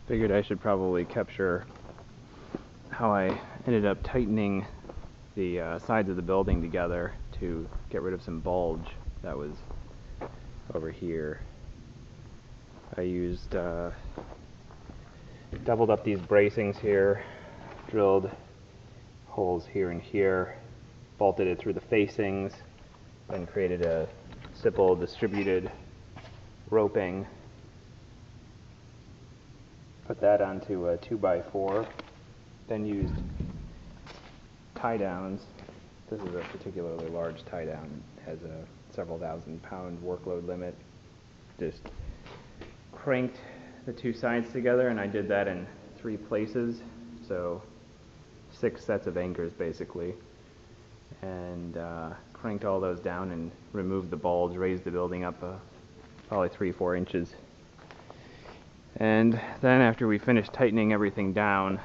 Figured I should probably capture how I ended up tightening the sides of the building together to get rid of some bulge that was over here. I used doubled up these bracings here, drilled holes here and here, bolted it through the facings, then created a simple distributed roping. Put that onto a 2x4, then used tie downs. This is a particularly large tie down. It has a several thousand-pound workload limit. Just cranked the two sides together, and I did that in 3 places, so 6 sets of anchors basically, and cranked all those down and removed the bulge, raised the building up probably 3-4 inches. And then after we finished tightening everything down,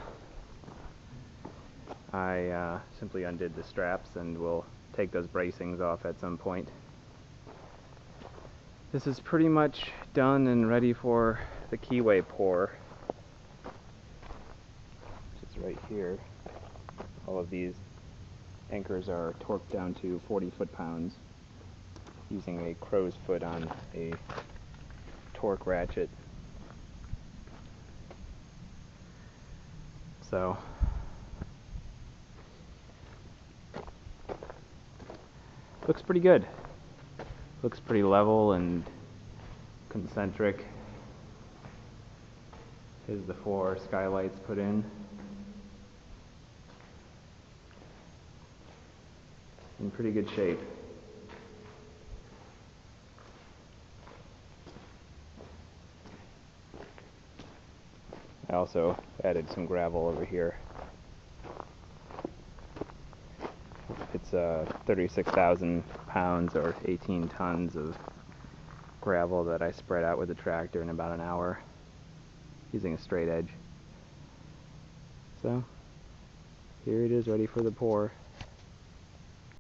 I simply undid the straps, and we'll take those bracings off at some point. This is pretty much done and ready for the keyway pour, which is right here. All of these anchors are torqued down to 40 foot-pounds using a crow's foot on a torque ratchet. So looks pretty good. Looks pretty level and concentric. Here's the 4 skylights put in. In pretty good shape. I also added some gravel over here. It's 36,000 pounds or 18 tons of gravel that I spread out with the tractor in about an hour using a straight edge. So here it is, ready for the pour.